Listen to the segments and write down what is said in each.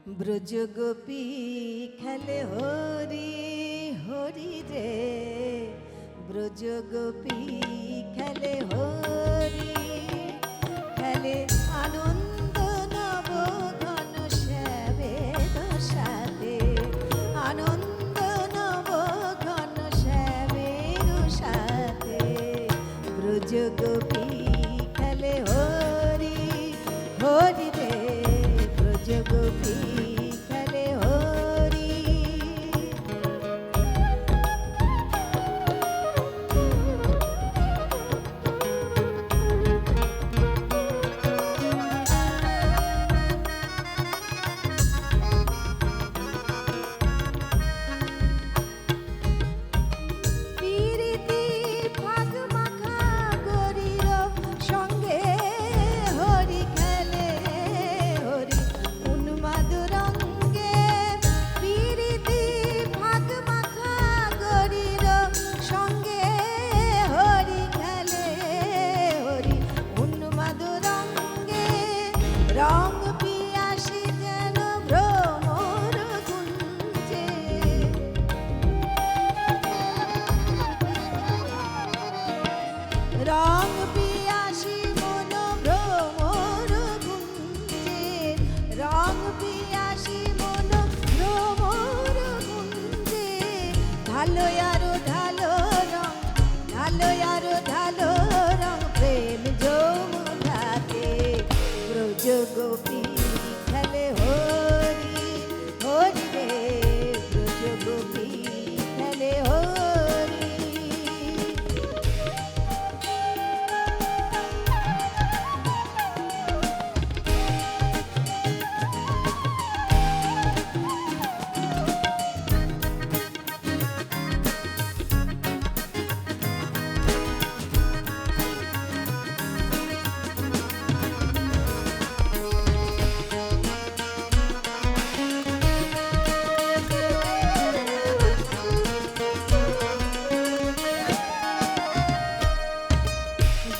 ব্রজ গোপী খেলে হরি হরি রে, ব্রজ গোপী খেলে হরি, খেলে আনন্দ নব ঘন শ্যামের সাথে, আনন্দ নব ঘন শ্যামের সাথে, ব্রজ গোপী খেলে হরি হরি রে, ব্রজ গোপী খেলে হরি। পিরিতি ফাগ মাখা গরির সঙ্গে হরি খেলে হরি উন্মাদ রঙ্গে, পিরিতি ফাগ মাখা গরির সঙ্গে হরি খেলে হরি উন্মাদ রঙ্গে, রং পিয়াসী যেন ভ্রমর গুঞ্জে, রং পিয়াসী মন ভ্রমর গুঞ্জে, রং পিয়াসী মন ভ্রমর গুঞ্জে, ঢালো আরো ঢালো রং, ঢালো আরো ঢালো রং প্রেম যমুনাতে, ব্রজ গোপী খেলে হরি হরি রে, ব্রজ গোপী খেলে হরি।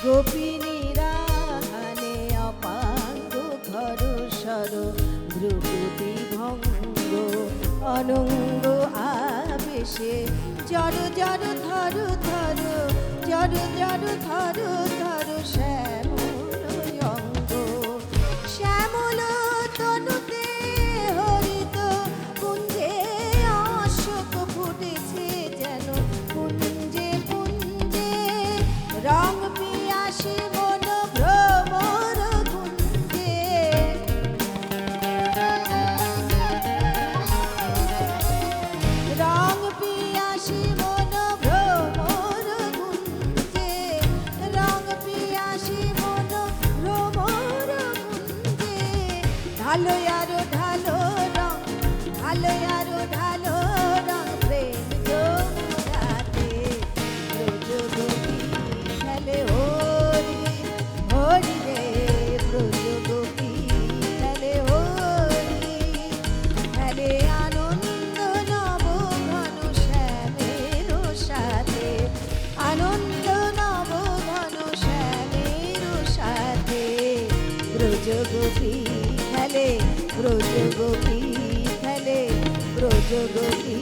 গোপিনীরা হানে অপাঙ্গ ঘর সর, ভ্রুকুটি ভঙ্গ অনঙ্গ আবেশে, জড় জড় ধর ধর, জড় জড় ধর ধর শ্যামল অঙ্গ, শ্যামল তনুতে হরিত কুঞ্জে অশোক ফুটেছে যেন কুঞ্জে কুঞ্জে, রং পিয়াসী মন ভ্রমর গুঞ্জে, রং পিয়াসী মন ভ্রমর গুঞ্জে, রং পিয়াসী মন ভ্রমর গুঞ্জে, ঢালো আরো ঢালো রং, ঢালো আরো ঢালো রং প্রেম যমুনাতে, ব্রজ গোপী খেলে হরি হরি রে, ব্রজ গোপী খেলে হরি, খেলে আনন্দ নব ঘন শ্যামের সাথে, আনন্দ নব ঘন শ্যামের সাথে, ব্রজ গোপী খেলে, ব্রজ গোপী খেলে, ব্রজ গোপী